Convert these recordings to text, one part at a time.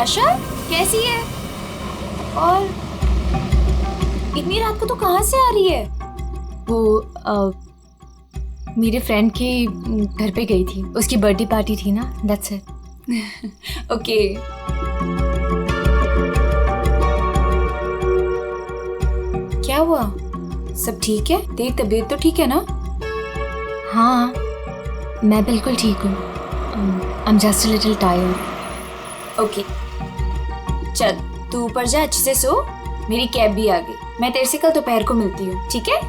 नताशा कैसी है? और इतनी रात को तो कहाँ से आ रही है? वो मेरे फ्रेंड के घर पे गई थी, उसकी बर्थडे पार्टी थी ना, दैट्स इट। ओके। क्या हुआ? सब ठीक है? तेरी तबीयत तो ठीक है ना? हाँ, मैं बिल्कुल ठीक हूँ। I am just a little tired. Okay, चल तू ऊपर जा, अच्छे से सो। मेरी कैब भी आ गई, मैं तेरे से कल दोपहर को मिलती हूँ, ठीक है?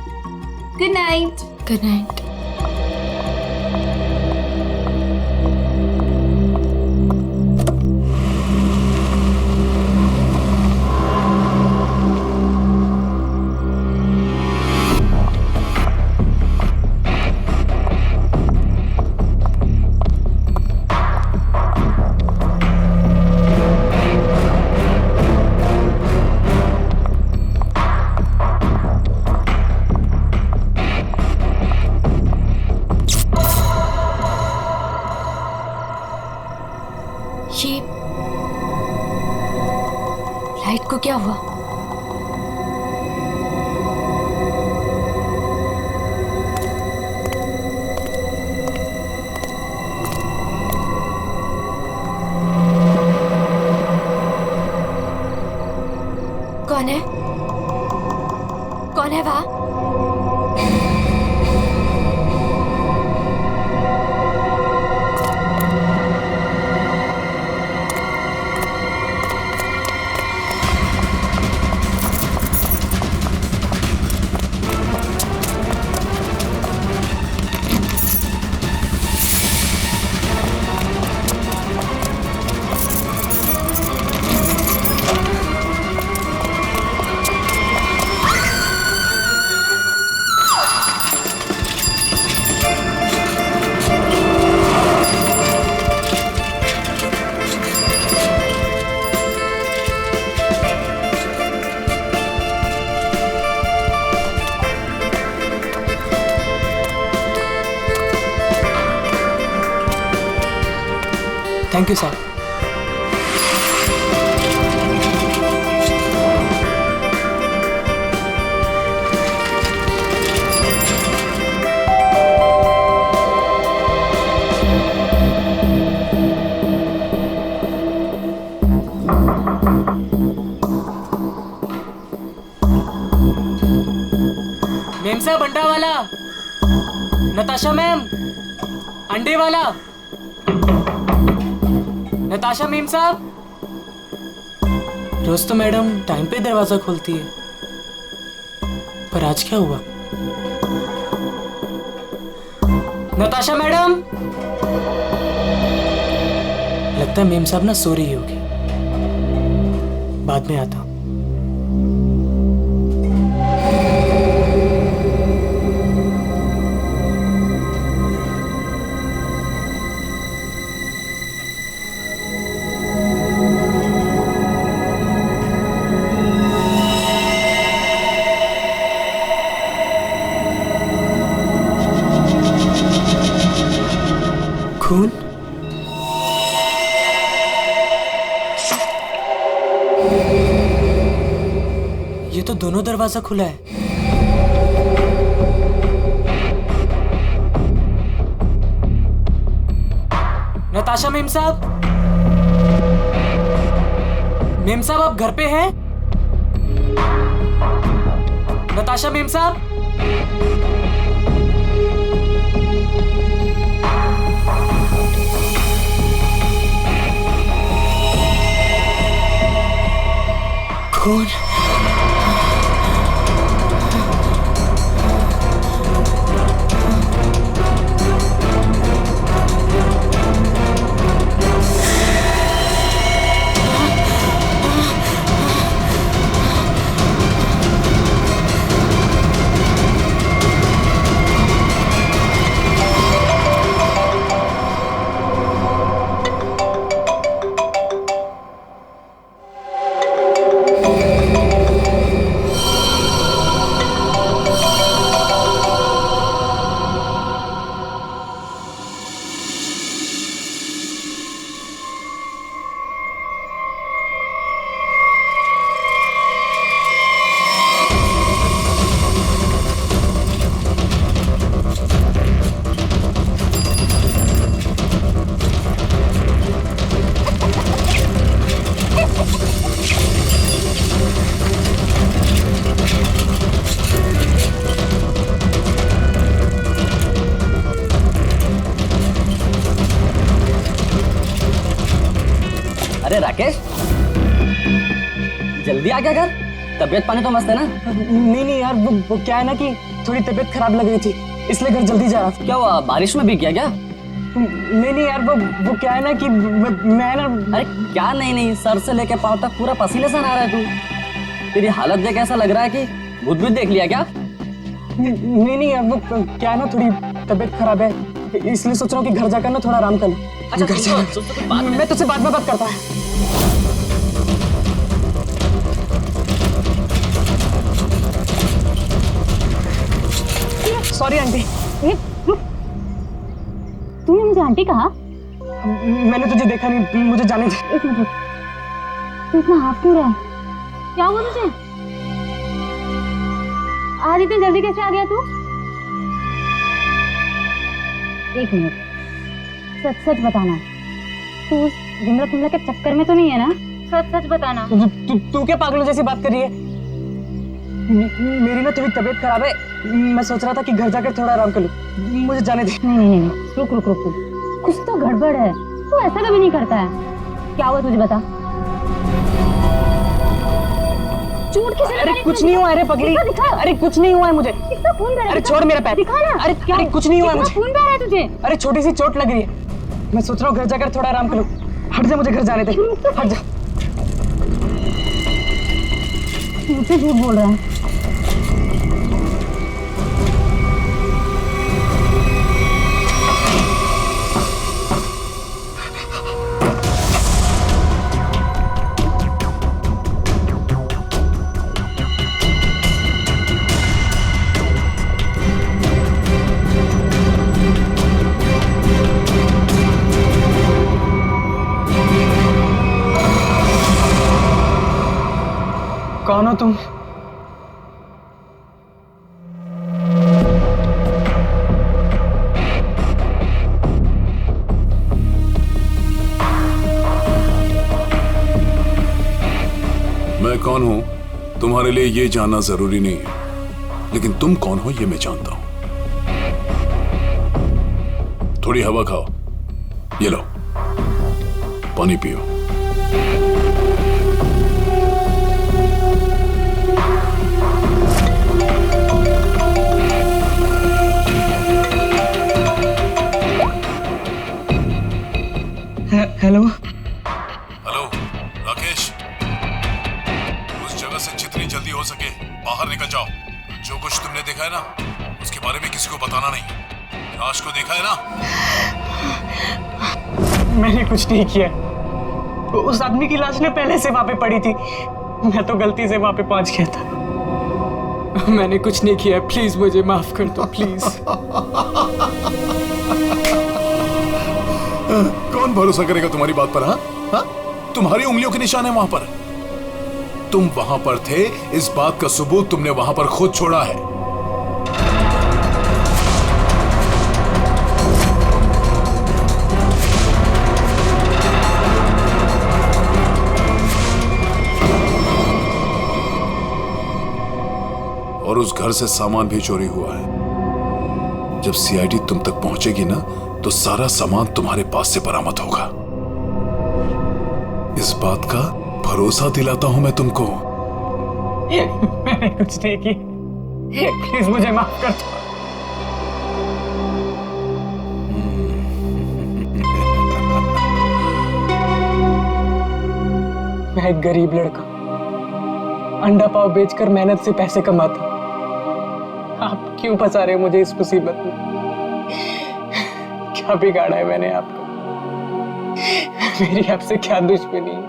Good night. Good night. ये लाइट को क्या हुआ? कौन है? कौन है वहां? Thank you sir. मेम साहब अंडा वाला, नताशा मैम अंडे वाला, नताशा मेम साहब। रोज तो मैडम टाइम पे दरवाजा खोलती है, पर आज क्या हुआ? नताशा मैडम, लगता है मेम साहब ना सो रही होगी, बाद में आता हूं। खून? ये तो दोनों दरवाजा खुला है। नताशा मेम साहब, मेम साहब आप घर पे हैं? नताशा मेम साहब, खून? अरे राकेश, जल्दी आ गया घर। तबीयत पानी तो मस्त है ना? नहीं यार, वो क्या है ना कि थोड़ी तबीयत खराब लग रही थी, इसलिए घर जल्दी जा रहा था। क्या हुआ, बारिश में भीग गया क्या? नहीं यार, वो क्या है ना कि मैं ना। अरे क्या नहीं, सर से लेके पाँव तक पूरा पसीने से नहा रहा है तू। तेरी हालत देख ऐसा लग रहा है कि भूत भी देख लिया क्या? नहीं यार, वो क्या है ना, थोड़ी तबीयत खराब है, इसलिए सोच रहा हूँ कि घर जाकर ना थोड़ा आराम कर लूं। अच्छा, घर जा, मैं तुझसे बाद में बात करता हूँ। Sorry aunty. तूने मुझे आंटी कहा? मैंने तुझे देखा नहीं, मुझे जाने दे। एक मिनट, तू इतना हाफ क्यों रहा है? क्या हुआ तुझे? आज इतनी जल्दी कैसे आ गया तू? एक मिनट, सच सच बताना, तू उस विमला फिमला के चक्कर में तो नहीं है ना? सच सच बताना। तू क्या पागलों जैसी बात कर रही है? मेरी ना थोड़ी तबीयत खराब है, मैं सोच रहा था कि घर जाकर थोड़ा आराम कर लूं, मुझे जाने दे। नहीं, रुक रुक रुक, कुछ तो गड़बड़ है। तू ऐसा कभी नहीं करता है। क्या हुआ तुझे बता। चोट किसे लगी? अरे कुछ नहीं हुआ, अरे पगली, दिखा। अरे कुछ नहीं हुआ है मुझे। कितना खून बह रहा है? अरे छोड़ मेरा पैर। दिखा ना। अरे कुछ नहीं हुआ है मुझे। खून बह रहा है तुझे? अरे छोटी सी चोट लग रही है, मैं सोच रहा हूँ घर जाकर थोड़ा आराम कर लूं। हट जा, मुझे घर जाने दे, हट जा। मुझसे झूठ बोल रहा है। कौन हो तुम? मैं कौन हूं तुम्हारे लिए ये जानना जरूरी नहीं है, लेकिन तुम कौन हो ये मैं जानता हूं। थोड़ी हवा खाओ, ये लो, पानी पियो। हेलो हेलो राकेश, उस जगह से जितनी जल्दी हो सके बाहर निकल जाओ। जो कुछ तुमने देखा है ना, उसके बारे में किसी को बताना नहीं। लाश को देखा है ना? मैंने कुछ नहीं किया, उस आदमी की लाश ने पहले से वहां पे पड़ी थी, मैं तो गलती से वहां पे पहुंच गया था। मैंने कुछ नहीं किया, प्लीज मुझे माफ कर दो, प्लीज। कौन भरोसा करेगा तुम्हारी बात पर? हाँ, तुम्हारी उंगलियों के निशान है वहां पर। तुम वहां पर थे, इस बात का सबूत तुमने वहां पर खुद छोड़ा है। और उस घर से सामान भी चोरी हुआ है। जब सीआईडी तुम तक पहुंचेगी ना, तो सारा सामान तुम्हारे पास से बरामद होगा। इस बात का भरोसा दिलाता हूं मैं तुमको। मैंने कुछ नहीं की, प्लीज मुझे माफ कर दो। मैं एक गरीब लड़का, अंडा पाव बेचकर मेहनत से पैसे कमाता। आप क्यों फंसा रहे हो मुझे इस मुसीबत में? क्या बिगाड़ा है मैंने आपको? मेरी आपसे क्या दुश्मनी है?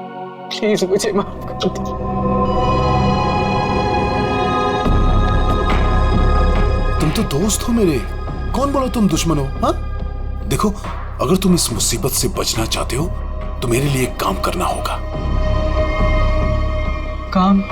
प्लीज मुझे माफ कर दो। तुम तो दोस्त हो मेरे, कौन बोला तुम दुश्मन हो? हाँ, देखो, अगर तुम इस मुसीबत से बचना चाहते हो तो मेरे लिए एक काम करना होगा। काम?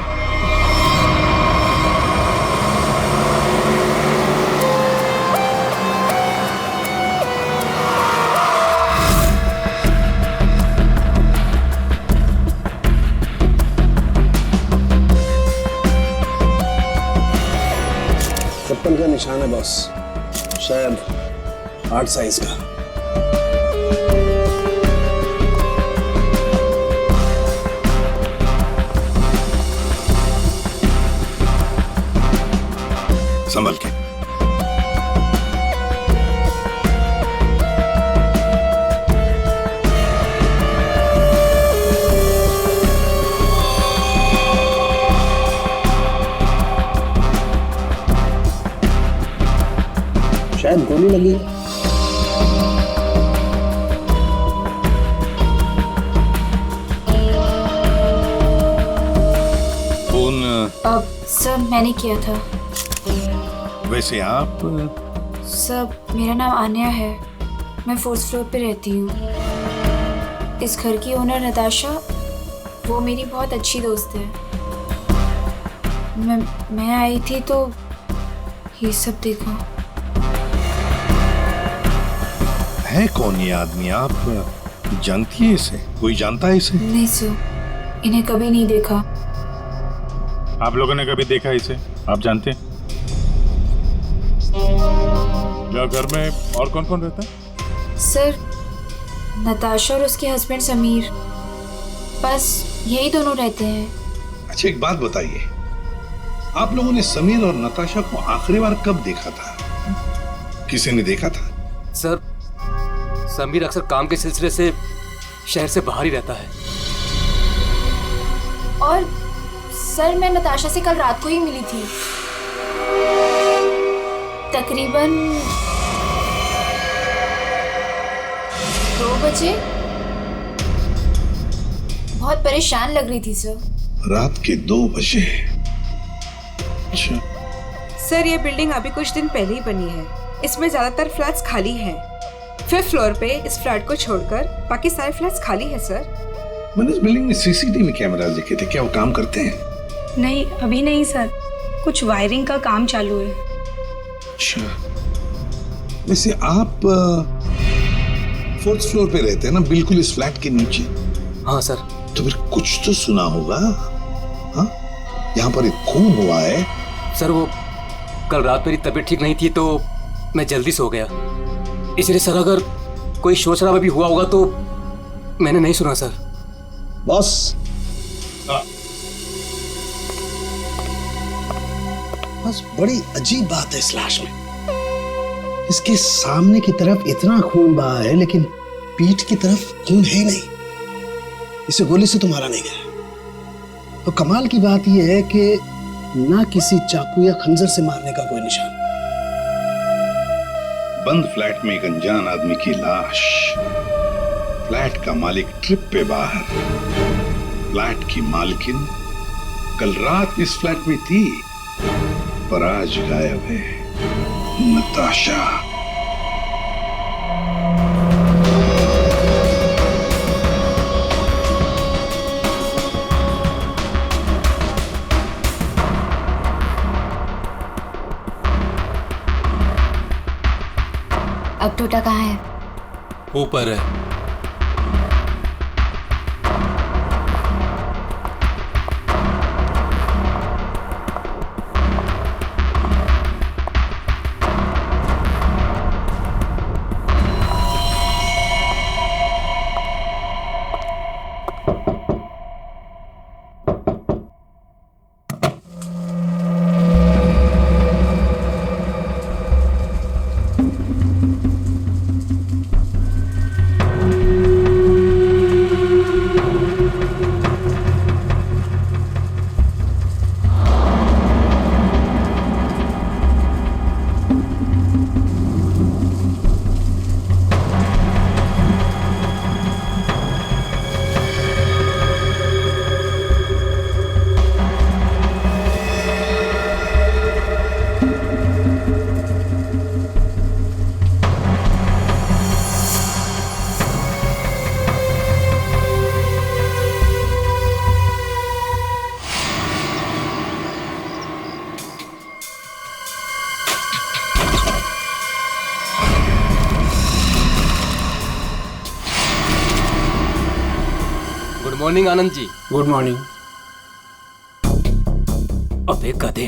राइफल का निशान है बॉस, शायद 8 साइज का। संभल के। शायद गोली लगी। फोन अब सर मैंने किया था। वैसे आप सर मेरा नाम आन्या है, मैं 4th फ्लोर पे रहती हूँ। इस घर की ओनर नताशा, वो मेरी बहुत अच्छी दोस्त है। मैं आई थी तो ये सब देखा। है कौन ये आदमी? आप जानती है इसे? कोई जानता है इसे? नहीं सर, इन्हें कभी नहीं देखा। आप लोगों ने कभी देखा इसे? आप जानते हैं? या घर में और कौन कौन रहता है? सर नताशा और उसके हस्बैंड समीर, बस यही दोनों रहते हैं। अच्छा एक बात बताइए, आप लोगों ने समीर और नताशा को आखिरी बार कब देखा था? किसी ने देखा था? सर समीर अक्सर काम के सिलसिले से शहर से बाहर ही रहता है। और सर मैं नताशा से कल रात को ही मिली थी, तकरीबन 2 बजे। बहुत परेशान लग रही थी सर। रात के 2 बजे? अच्छा। सर ये बिल्डिंग अभी कुछ दिन पहले ही बनी है, इसमें ज्यादातर फ्लैट्स खाली हैं। 5th फ्लोर पे इस फ्लैट को छोड़कर बाकी सारे फ्लैट्स खाली है सर। मैंने इस बिल्डिंग में सीसीटीवी कैमरा देखे थे, क्या वो काम करते हैं? नहीं अभी नहीं सर, कुछ वायरिंग का काम चालू है। अच्छा, वैसे आप 4th फ्लोर पे रहते हैं ना, बिल्कुल इस फ्लैट के नीचे? हाँ सर। तो फिर कुछ तो सुना होगा। हाँ, यहाँ पर एक खून हुआ है। सर वो कल रात मेरी तबीयत ठीक नहीं थी तो मैं जल्दी सो गया, इसलिए सर अगर कोई शोर शराबा भी हुआ होगा तो मैंने नहीं सुना सर। बॉस, बस बड़ी अजीब बात है इस लाश में। इसके सामने की तरफ इतना खून बहा है लेकिन पीठ की तरफ खून है ही नहीं। इसे गोली से तो मारा नहीं गया। तो कमाल की बात यह है कि ना किसी चाकू या खंजर से मारने का कोई निशान। बंद फ्लैट में एक अनजान आदमी की लाश, फ्लैट का मालिक ट्रिप पे बाहर, फ्लैट की मालकिन कल रात इस फ्लैट में थी पर आज गायब है। नताशा। अब टोटा कहाँ है? ऊपर है। Good morning Anand ji. Good morning. अबे गधे,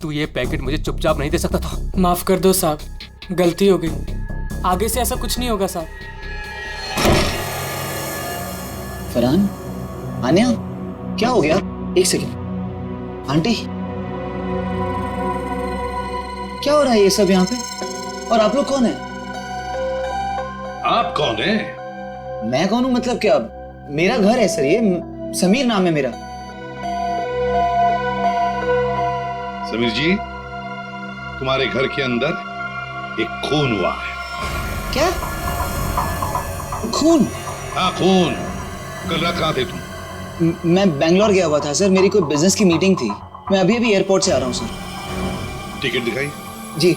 तू ये पैकेट मुझे चुपचाप नहीं दे सकता था। माफ कर दो साहब, गलती हो गई, आगे से ऐसा कुछ नहीं होगा साहब। फरहान, आन्या, क्या हो गया? एक सेकंड। आंटी, क्या हो रहा है ये सब यहाँ पे? और आप लोग कौन है? आप कौन है? मैं कौन हूँ मतलब क्या? मेरा घर है सर, ये समीर नाम है मेरा। समीर जी, तुम्हारे घर के अंदर एक खून हुआ है। क्या? खून? हाँ, खून। कल रात कहाँ थे तुम? मैं बेंगलोर गया हुआ था सर, मेरी कोई बिजनेस की मीटिंग थी। मैं अभी अभी एयरपोर्ट से आ रहा हूँ सर। टिकट दिखाई। जी।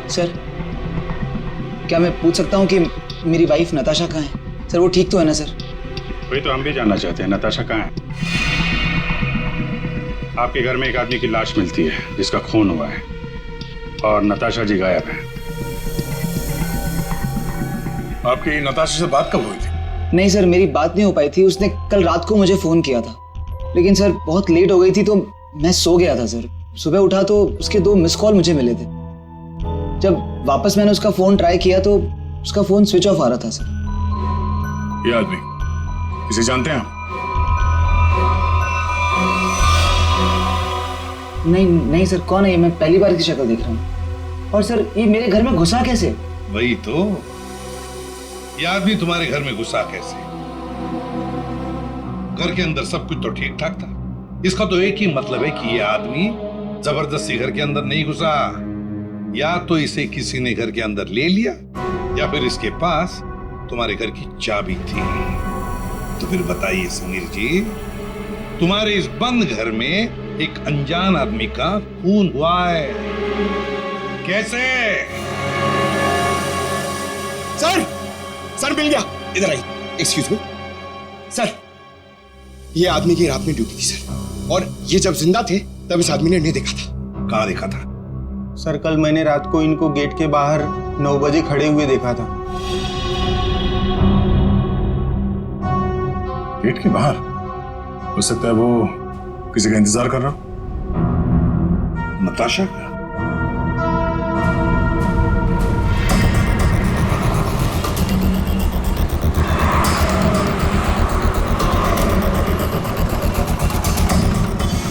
सर, क्या मैं पूछ सकता हूँ कि मेरी वाइफ नताशा कहाँ है? सर वो ठीक तो है ना सर? वही तो हम भी जानना चाहते हैं, नताशा कहाँ है? आपके घर में एक आदमी की लाश मिलती है जिसका खून हुआ है और नताशा जी गायब है। आपकी नताशा से बात कब हुई थी? नहीं सर, मेरी बात नहीं हो पाई थी। उसने कल रात को मुझे फोन किया था, लेकिन सर बहुत लेट हो गई थी तो मैं सो गया था सर। सुबह उठा तो उसके 2 मिस कॉल मुझे मिले थे। जब वापस मैंने उसका फोन ट्राई किया तो उसका फोन स्विच ऑफ आ रहा था सर। ये आदमी, इसे जानते हैं आप? नहीं सर, कौन है ये? मैं पहली बार इसकी शक्ल देख रहा हूँ। और सर ये मेरे घर में घुसा कैसे? वही तो, ये आदमी तुम्हारे घर में घुसा कैसे? घर के अंदर सब कुछ तो ठीक ठाक था। इसका तो एक ही मतलब है कि ये आदमी जबरदस्ती घर के अंदर नहीं घुसा। या तो इसे किसी ने घर के अंदर ले लिया या फिर इसके पास तुम्हारे घर की चाबी थी। तो फिर बताइए समीर जी, तुम्हारे इस बंद घर में एक अनजान आदमी का खून हुआ है, कैसे? सर मिल गया। इधर आइए। एक्सक्यूज मी सर, ये आदमी की रात में ड्यूटी थी सर, और ये जब जिंदा थे तब इस आदमी ने नहीं देखा था। कहाँ देखा था? सर कल मैंने रात को इनको गेट के बाहर 9 बजे खड़े हुए देखा था। गेट के बाहर? हो सकता है वो किसी का इंतजार कर रहा हो। नताशा का?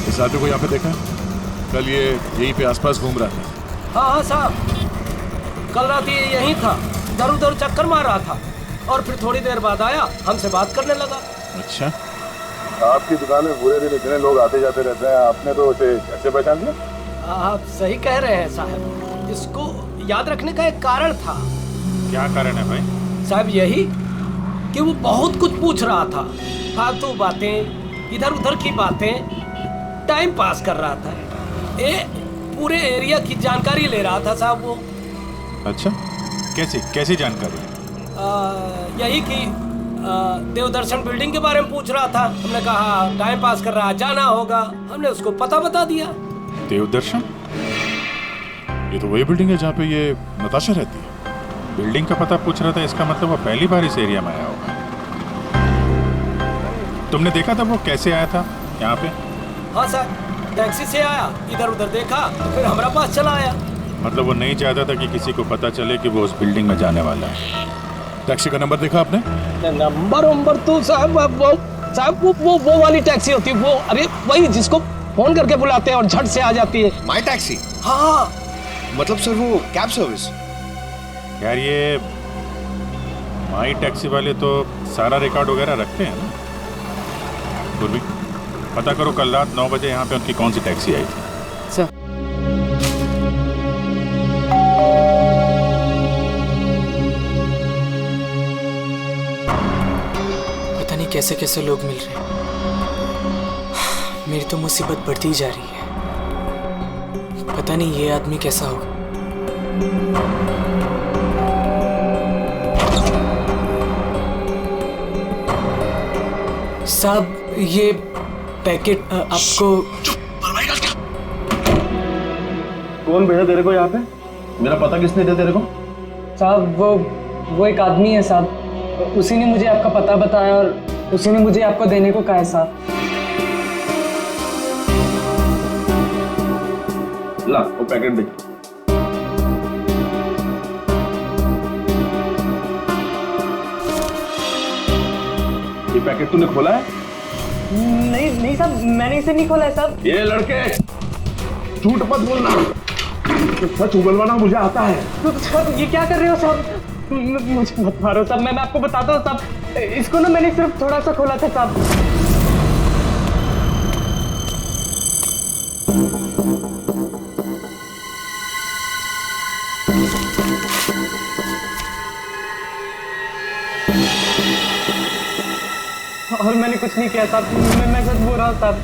इस आदमी को यहाँ पे देखा? कल ये यहीं पे आसपास घूम रहा था। हाँ साहब, कल रात ये यहीं था, इधर उधर चक्कर मार रहा था और फिर थोड़ी देर बाद आया, हमसे बात करने लगा। अच्छा, आपकी दुकान में पूरे दिन इतने लोग आते जाते रहते हैं, आपने तो उसे कैसे पहचान लिया? आप सही कह रहे हैं साहब, इसको याद रखने का एक कारण था। क्या कारण है भाई? साहब यही कि वो बहुत कुछ पूछ रहा था, फालतू बातें, इधर उधर की बातें, टाइम पास कर रहा था। पूरे एरिया की जानकारी ले रहा था साहब वो। अच्छा, कैसी जानकारी? यही कि देवदर्शन बिल्डिंग के बारे में पूछ रहा था। हमने कहा टाइम पास कर रहा है, जाना होगा। हमने उसको पता बता दिया। देवदर्शन? ये तो वही बिल्डिंग है जहाँ पे ये नताशा रहती है। बिल्डिंग का पता पूछ रहा था, इसका मतलब वो पहली बार इस एरिया में आया होगा। तुमने देखा था वो कैसे आया था यहाँ पे? हाँ सर, टैक्सी से आया, इधर उधर देखा, फिर हमारा पास चला आया। मतलब वो नहीं चाहता था कि किसी को पता चले कि वो उस बिल्डिंग में जाने वाला है। टैक्सी का नंबर देखा आपने? नंबर तो साहब वो वाली टैक्सी होती है, वो अरे वही जिसको फोन करके बुलाते हैं और झट से आ जाती है। माई टैक्सी? हाँ। मतलब सर वो कैब सर्विस? यार ये माई टैक्सी वाले तो सारा रिकॉर्ड वगैरह रखते हैं ना। पूर्वी पता करो कल रात 9 बजे यहाँ पे उनकी कौन सी टैक्सी आई थी। सर पता नहीं कैसे कैसे लोग मिल रहे हैं। मेरी तो मुसीबत बढ़ती जा रही है। पता नहीं ये आदमी कैसा होगा। साहब ये पैकेट आपको चुप, परवाही कर क्या? कौन भेजा तेरे को यहाँ पे? मेरा पता किसने दिया तेरे को? साहब वो एक आदमी है साहब, उसी ने मुझे आपका पता बताया और उसी ने मुझे आपको देने को कहा है साहब। ला वो पैकेट दे। ये पैकेट तूने खोला है? नहीं साहब, मैंने इसे नहीं खोला है साहब। ये लड़के झूठ मत बोलना, सच उगलवाना मुझे आता है। तो साहब ये क्या कर रहे हो साहब? मुझे मत मारो साहब, मैं आपको बताता हूँ साहब, इसको ना मैंने सिर्फ थोड़ा सा खोला था साहब। और मैंने कुछ नहीं किया साहब, मैं सच बोल रहा हूँ साहब।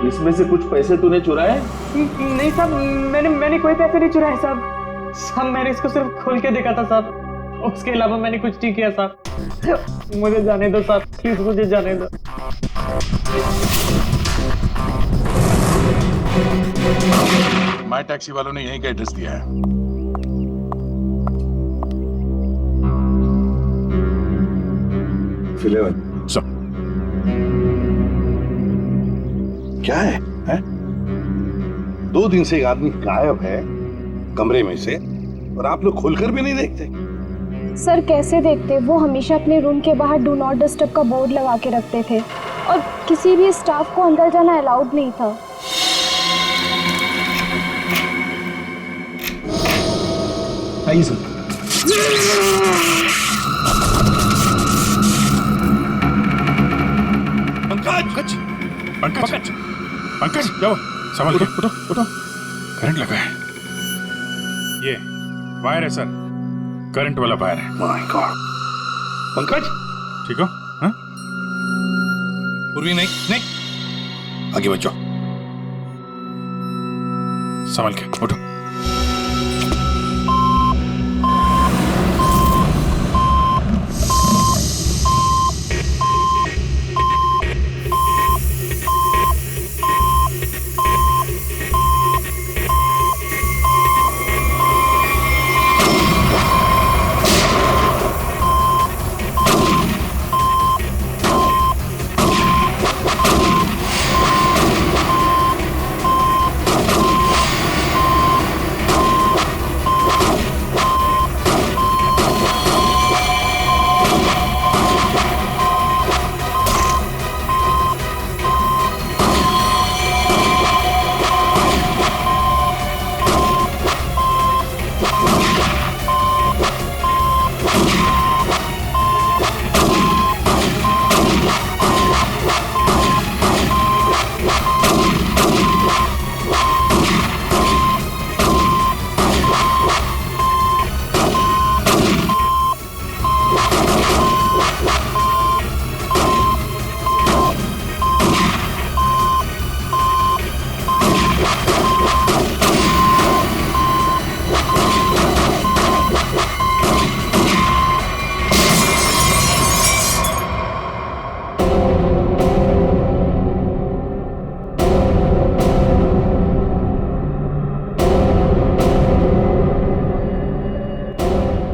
इसमें से कुछ पैसे तूने चुराए? नहीं साहब, मैंने कोई पैसे नहीं चुराए साहब, मैंने इसको सिर्फ खोल के देखा था साहब, उसके अलावा मैंने कुछ नहीं किया साहब। मुझे जाने दो साहब, प्लीज मुझे जाने दो। माई टैक्सी वालों ने यहीं का एड्रेस दिया है। सब क्या है? 2 दिन से एक आदमी गायब है कमरे में से और आप लोग खोलकर भी नहीं देखते। सर कैसे देखते, वो हमेशा अपने रूम के बाहर डू नॉट डिस्टर्ब का बोर्ड लगा के रखते थे और किसी भी स्टाफ को अंदर जाना अलाउड नहीं था। आइए सर। पंकज पंकज पंकज जाओ, संभाल के उठो उठो, करंट लगा है। ये वायर है सर, करंट वाला वायर है। My god. पंकज ठीक हो? हाँ? पूर्वी नहीं नहीं, आगे बचो, संभाल के उठो।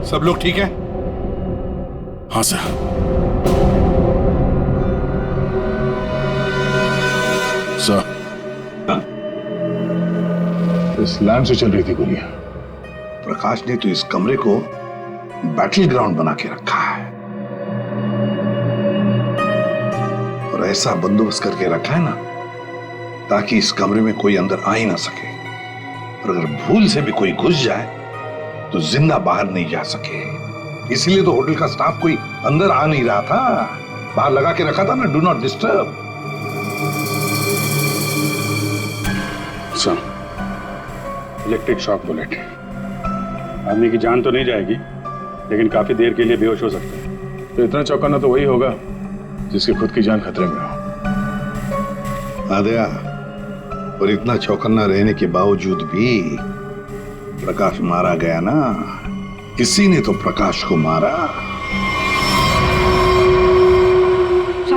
सब लोग ठीक है? हाँ सर। सर, इस लैंड से चल रही थी गोलियां। प्रकाश ने तो इस कमरे को बैटल ग्राउंड बना के रखा है और ऐसा बंदोबस्त करके रखा है ना ताकि इस कमरे में कोई अंदर आ ही ना सके, और अगर भूल से भी कोई घुस जाए तो जिंदा बाहर नहीं जा सके। इसलिए तो होटल का स्टाफ कोई अंदर आ नहीं रहा था, बाहर लगा के रखा था ना, do not disturb. Sir, electric shock bullet, आदमी की जान तो नहीं जाएगी लेकिन काफी देर के लिए बेहोश हो सकता है। तो इतना चौंकाना तो वही होगा जिसकी खुद की जान खतरे में हो। आदया, और इतना चौकन्ना रहने के बावजूद भी प्रकाश मारा गया ना, किसी ने तो प्रकाश को मारा।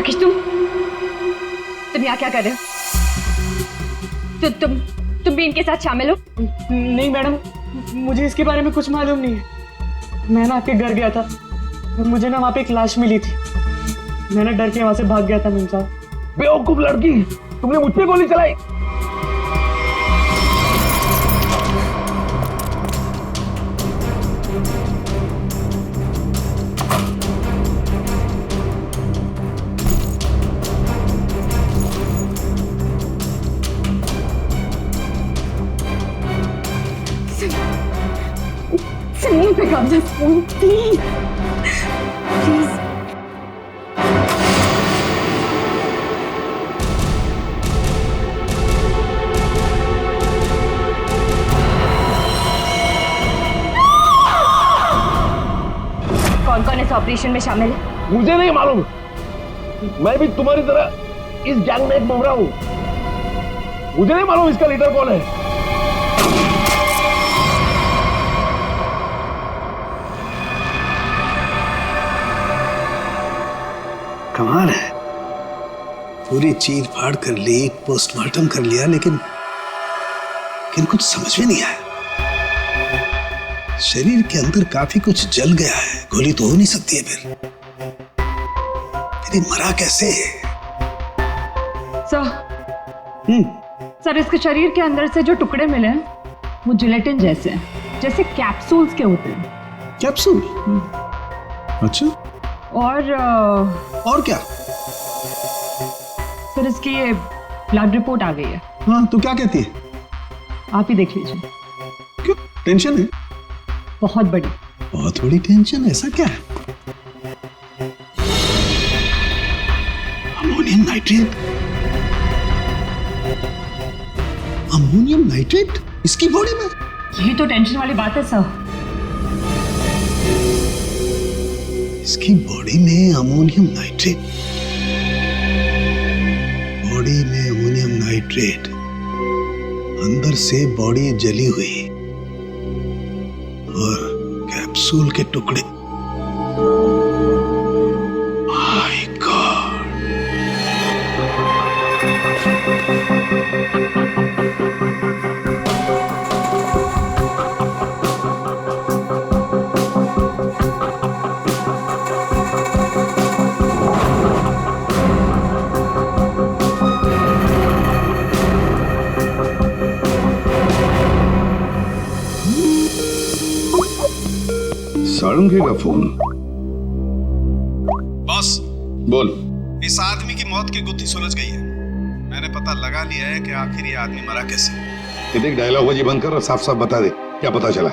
राकेश, तुम यहाँ क्या कर रहे हो? तुम भी इनके साथ शामिल हो? नहीं मैडम, मुझे इसके बारे में कुछ मालूम नहीं है। मैं ना आपके घर गया था, मुझे ना वहाँ पे एक लाश मिली थी। मैंने डर के वहाँ से भाग गया था मीम साहब। बेवकूफ लड़की, तुमने मुझ पे गोली चलाई। सनी पे कब्जा फोन, प्लीज प्लीज। कौन कौन इस ऑपरेशन में शामिल है? मुझे नहीं मालूम, मैं भी तुम्हारी तरह इस गैंग में एक मुमरा हूं। मुझे नहीं मालूम इसका लीडर कौन है। कमाल है, पूरी चीर फाड़ कर ली, पोस्टमार्टम कर लिया, लेकिन कुछ समझ में नहीं आया। शरीर के अंदर काफी कुछ जल गया है, गोली तो हो नहीं सकती है फिर ये मरा कैसे? सर, इसके शरीर के अंदर से जो टुकड़े मिले हैं वो जिलेटिन जैसे हैं, जैसे कैप्सूल्स के होते हैं। कैप्सूल? अच्छा, और क्या? सर, इसकी ये ब्लड रिपोर्ट आ गई है। हाँ, तो क्या कहती है? आप ही देख लीजिए। क्यों, टेंशन है? बहुत बड़ी। बहुत बड़ी टेंशन? ऐसा क्या है? Ammonium nitrate? अमोनियम नाइट्रेट इसकी बॉडी में? यही तो टेंशन वाली बात है सर। इसकी बॉडी में अमोनियम नाइट्रेट? बॉडी में अमोनियम नाइट्रेट, अंदर से बॉडी जली हुई और कैप्सूल के टुकड़े। My God! सारंगी का फोन। बॉस, बोल। इस आदमी की मौत की गुत्थी सुलझ गई है। मैंने पता लगा लिया है कि आखिर ये आदमी मरा कैसे। ये देख, डायलॉग बाजी बंद कर और साफ साफ बता दे क्या पता चला।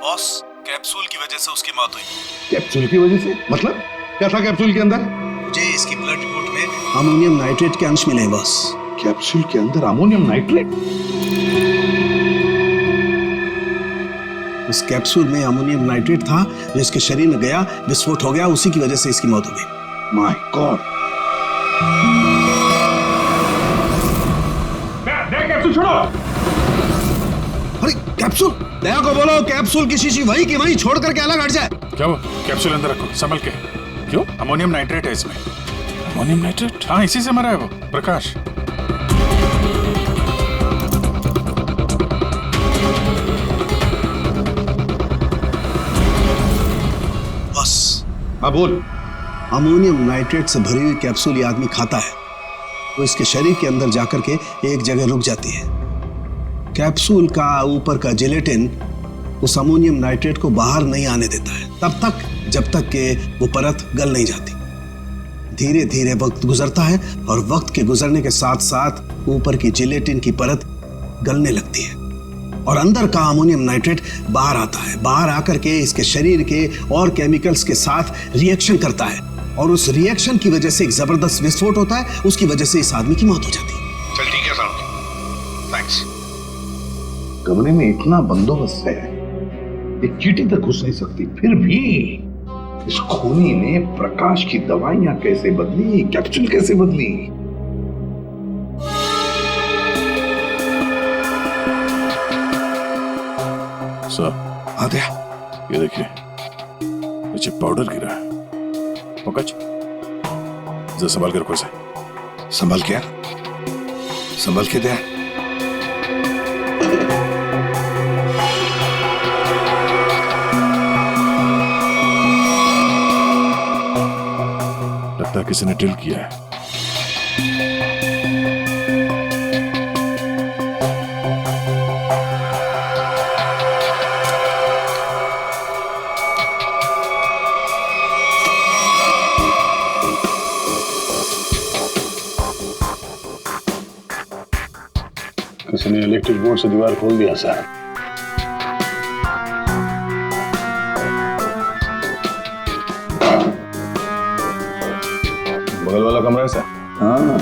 बॉस, कैप्सूल की वजह से उसकी मौत हुई। कैप्सूल की वजह से? मतलब क्या था कैप्सूल के अंदर? मुझे इसकी ब्लड रिपोर्ट में अमोनियम नाइट्रेट के अंश मिले हैं बॉस। कैप्सूल के अंदर अमोनियम नाइट्रेट? उस कैप्सूल में अमोनियम नाइट्रेट था जो इसके शरीर में गया, विस्फोट हो गया, उसी की वजह से इसकी मौत हो गई। My God! कैप्सूल छोड़ो! अरे कैप्सूल! दया को बोलो कैप्सूल की शीशी वही की वही छोड़ करके अलग हट जाए। क्या वो? कैप्सूल अंदर रखो, संभल के। क्यों? अमोनियम नाइट्रेट है इसमें। Ammonium nitrate? हाँ, इसी से मरा है वो, प्रकाश। हाँ बोल। अमोनियम नाइट्रेट से भरी हुई कैप्सूल ये आदमी खाता है तो इसके शरीर के अंदर जाकर के एक जगह रुक जाती है। कैप्सूल का ऊपर का जिलेटिन उस अमोनियम नाइट्रेट को बाहर नहीं आने देता है तब तक जब तक कि वो परत गल नहीं जाती। धीरे धीरे वक्त गुजरता है और वक्त के गुजरने के साथ साथ ऊपर की जिलेटिन की परत गलने लगती है और अंदर का अमोनियम नाइट्रेट बाहर आता है। बाहर आकर के इसके शरीर के और केमिकल्स के साथ रिएक्शन करता है और उस रिएक्शन की वजह से एक जबरदस्त विस्फोट होता है। उसकी वजह से इस आदमी की मौत हो जाती है। चल ठीक है साहब, थैंक्स। कमरे में इतना बंदोबस्त है, एक चींटी तक घुस नहीं सकती, फिर भी इस खूनी ने प्रकाश की दवाइयां कैसे बदली, कैप्सूल कैसे बदली? आद्या, ये देखिए नीचे पाउडर गिरा है। पंकज, जो संभाल कर खुश है। संभाल के यार, संभाल के दे। लगता है किसी ने ड्रिल किया है। किसी ने इलेक्ट्रिक बोर्ड से दीवार खोल दिया साहब। बगल वाला कमरा है सर। हाँ,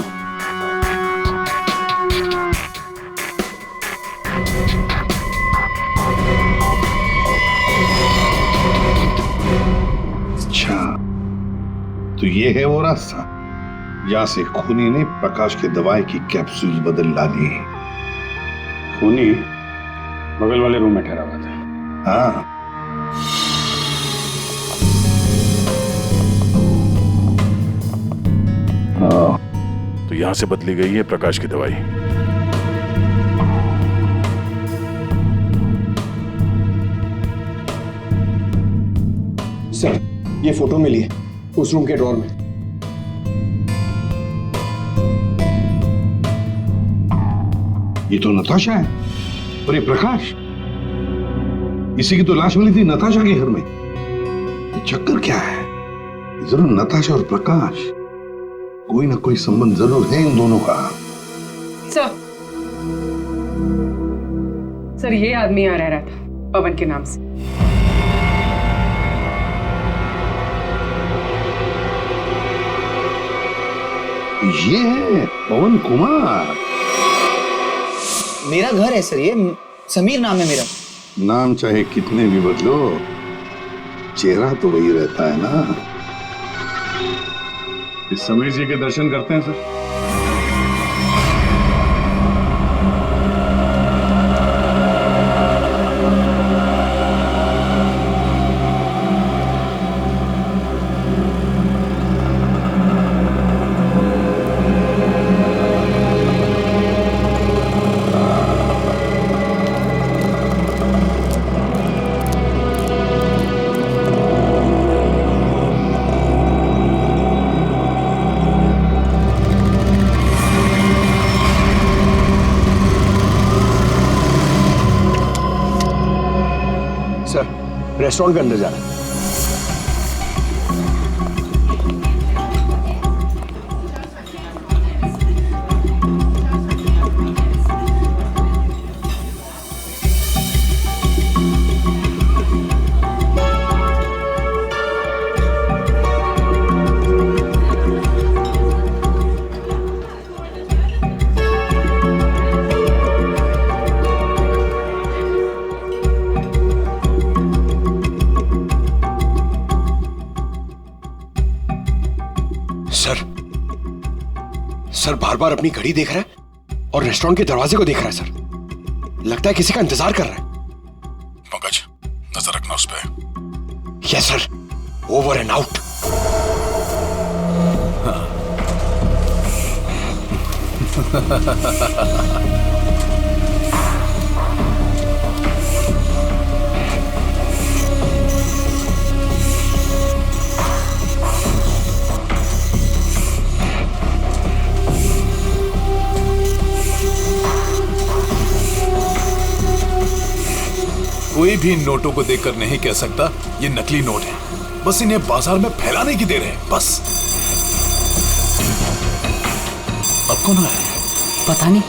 अच्छा तो ये है वो रास्ता जहां से खूनी ने प्रकाश के दवाई की कैप्सूल बदल डाली। खूनी बगल वाले रूम में ठहरा हुआ था। हाँ, तो यहां से बदली गई है प्रकाश की दवाई। सर ये फोटो मिली है उस रूम के ड्रॉर में। ये तो नताशा है और ये प्रकाश, इसी की तो लाश मिली थी नताशा के घर में। ये चक्कर क्या है? जरूर नताशा और प्रकाश कोई ना कोई संबंध जरूर है इन दोनों का। सर ये आदमी यहाँ रह रहा था पवन के नाम से। ये है पवन कुमार। मेरा घर है सर, ये समीर नाम है मेरा। नाम चाहे कितने भी बदलो, चेहरा तो वही रहता है ना। इस समीर जी के दर्शन करते हैं सर। रेस्टोरेंट के अंदर जाना है। सर बार बार अपनी घड़ी देख रहा है और रेस्टोरेंट के दरवाजे को देख रहा है सर। लगता है किसी का इंतजार कर रहा है। पंकज नजर रखना उस पे। Yes sir, over and out. कोई भी नोटों को देखकर नहीं कह सकता ये नकली नोट है। बस इन्हें बाजार में फैलाने की देर है बस। अब कौन आया? पता नहीं।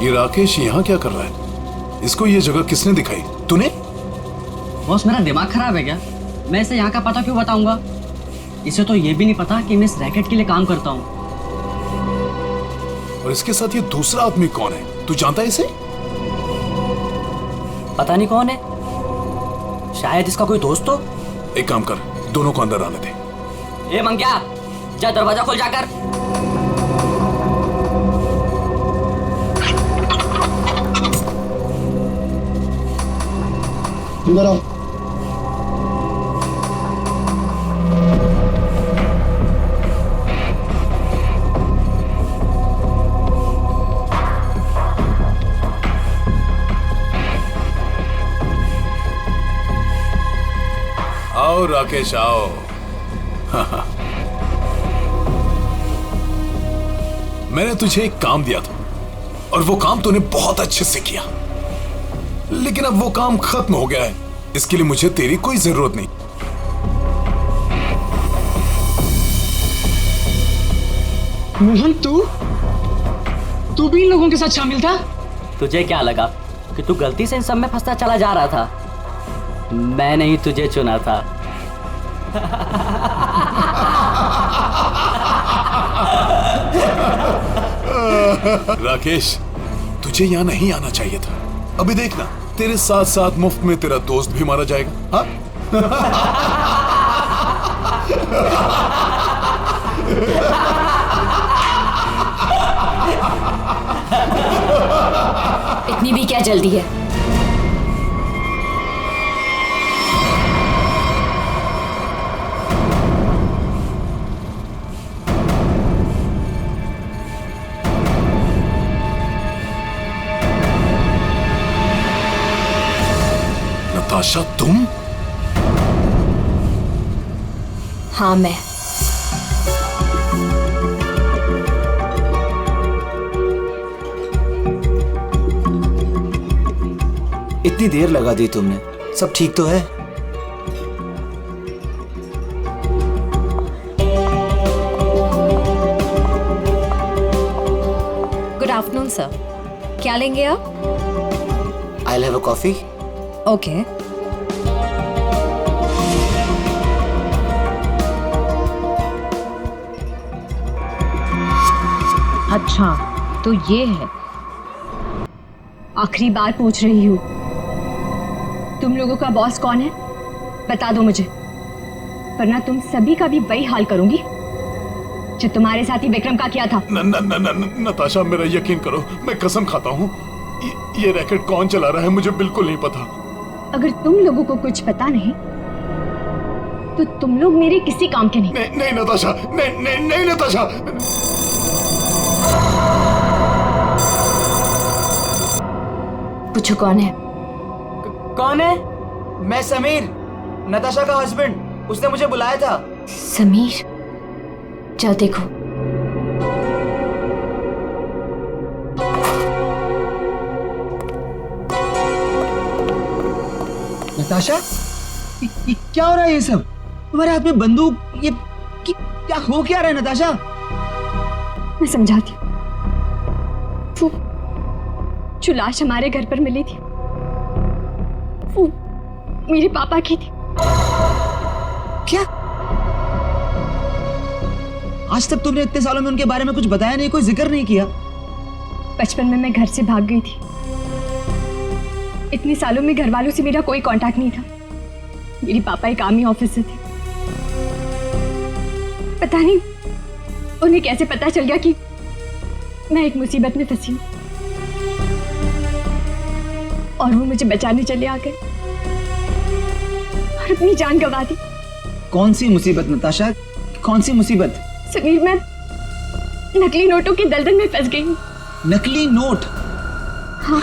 ये राकेश यहाँ क्या कर रहा है? इसको ये जगह किसने दिखाई? तूने? बॉस मेरा दिमाग खराब है क्या? मैं इसे यहाँ का पता क्यों बताऊंगा? इसे तो ये भी नहीं पता कि मैं इस रैकेट के लिए काम करता हूँ। और इसके साथ ये दूसरा आदमी कौन है? तू जानता है इसे? पता नहीं कौन है, शायद इसका कोई दोस्त हो। एक काम कर, दोनों को अंदर आने दे। ए मंग्या, जा दरवाजा खोल जाकर। अंदर आओ। आओ राकेश आओ। मैंने तुझे एक काम दिया था और वो काम तूने बहुत अच्छे से किया, लेकिन अब वो काम खत्म हो गया है। इसके लिए मुझे तेरी कोई जरूरत नहीं। मोहन, तू भी इन लोगों के साथ शामिल था? तुझे क्या लगा कि तू गलती से इन सब में फंसता चला जा रहा था? मैंने ही तुझे चुना था। राकेश, तुझे यहाँ नहीं आना चाहिए था। अभी देखना, तेरे साथ साथ मुफ्त में तेरा दोस्त भी मारा जाएगा। हाँ? इतनी भी क्या जल्दी है? नताशा, तुम? हाँ, मैं। इतनी देर लगा दी तुमने, सब ठीक तो है? गुड आफ्टरनून सर, क्या लेंगे आप? I'll have a coffee. Okay. अच्छा, तो ये है। आखिरी बार पूछ रही हूँ, तुम लोगों का बॉस कौन है? बता दो मुझे, वरना तुम सभी का भी वही हाल करूंगी जो तुम्हारे साथी विक्रम का किया था। नताशा, मेरा यकीन करो, मैं कसम खाता हूँ, ये रैकेट कौन चला रहा है मुझे बिल्कुल नहीं पता। अगर तुम लोगों को कुछ पता नहीं तो तुम लोग मेरे किसी काम के नहीं। नहीं नताशा, नहीं नताशा। पूछो कौन है? कौन है? मैं समीर, नताशा का हस्बैंड। उसने मुझे बुलाया था। समीर? जाओ देखो। नताशा, ये क्या हो रहा है? ये सब तुम्हारे हाथ में बंदूक, ये क्या हो क्या रहा है नताशा? मैं समझाती हूँ। वो जो लाश हमारे घर पर मिली थी वो मेरे पापा की थी। क्या? आज तक तुमने इतने सालों में उनके बारे में कुछ बताया नहीं, कोई जिक्र नहीं किया। बचपन में मैं घर से भाग गई थी। इतने सालों में घर वालों से मेरा कोई कांटेक्ट नहीं था। मेरे पापा एक आर्मी ऑफिसर थे। पता नहीं उन्हें कैसे पता चल गया कि मैं एक मुसीबत में फंसी हूं और वो मुझे बचाने चले आ गए और अपनी जान गंवा दी। कौन सी मुसीबत नताशा, कौन सी मुसीबत? समीर, मैं नकली नोटों की दलदल में फंस गई हूँ। नकली नोट? हाँ,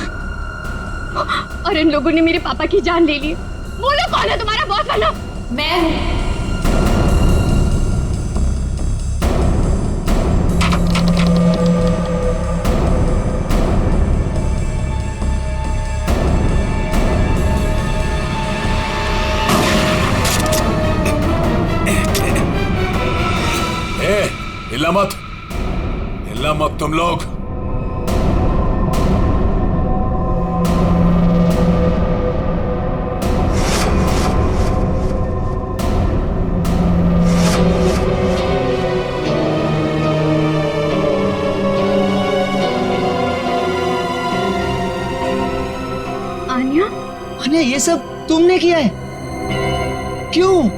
और इन लोगों ने मेरे पापा की जान ले ली। बोलो कौन है तुम्हारा बॉस? बनो। मैं हूँ। हिला मत, हिला मत तुम लोग। आन्या, ये सब तुमने किया है? क्यों?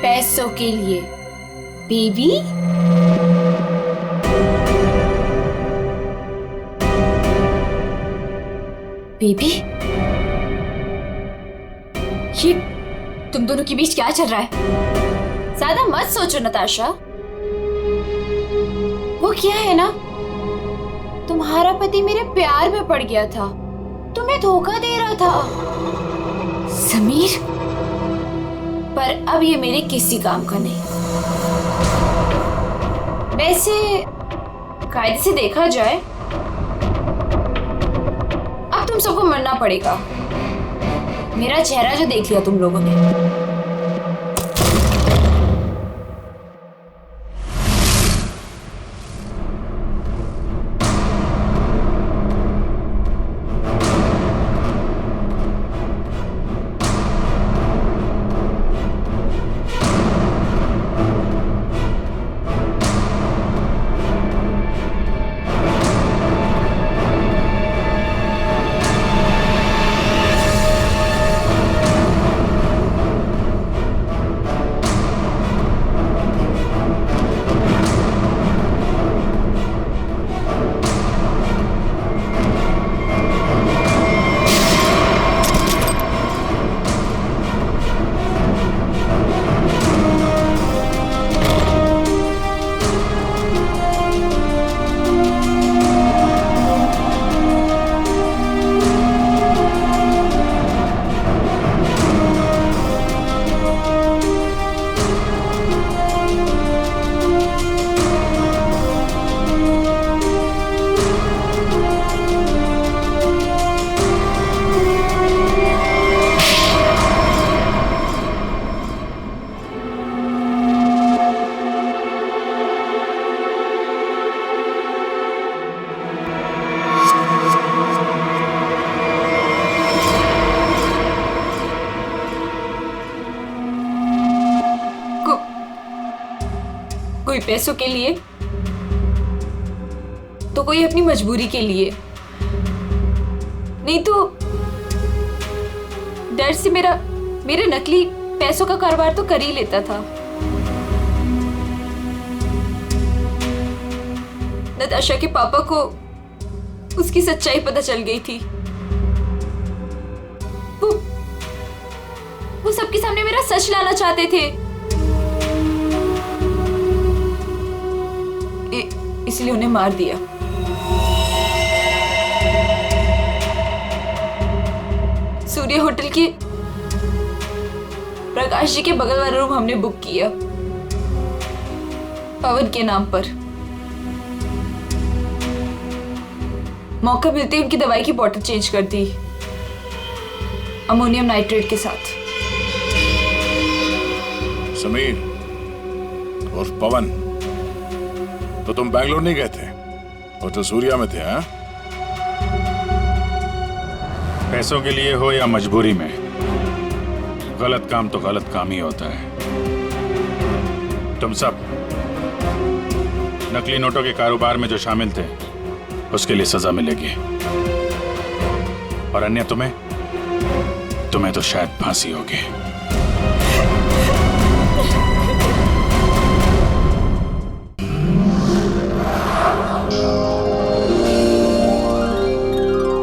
पैसों के लिए बेबी। बेबी, ये तुम दोनों के बीच क्या चल रहा है? ज्यादा मत सोचो नताशा। वो क्या है ना, तुम्हारा पति मेरे प्यार में पड़ गया था, तुम्हें धोखा दे रहा था समीर। पर अब ये मेरे किसी काम का नहीं। वैसे कायदे से देखा जाए अब तुम सबको मरना पड़ेगा। मेरा चेहरा जो देख लिया तुम लोगों ने। कोई पैसों के लिए तो कोई अपनी मजबूरी के लिए, नहीं तो डर से मेरे नकली पैसों का कारोबार तो कर ही लेता था। नताशा के पापा को उसकी सच्चाई पता चल गई थी। वो सबके सामने मेरा सच लाना चाहते थे, इसलिए उन्हें मार दिया। सूर्य होटल के प्रकाश जी के बगल वाला रूम हमने बुक किया पवन के नाम पर। मौका मिलते ही उनकी दवाई की बोतल चेंज कर दी अमोनियम नाइट्रेट के साथ। समीर और पवन, तो तुम बैंगलोर नहीं गए थे, वो तो सूर्या में थे। हाँ, पैसों के लिए हो या मजबूरी में, गलत काम तो गलत काम ही होता है। तुम सब नकली नोटों के कारोबार में जो शामिल थे उसके लिए सजा मिलेगी, और अन्य तुम्हें तो शायद फांसी होगी।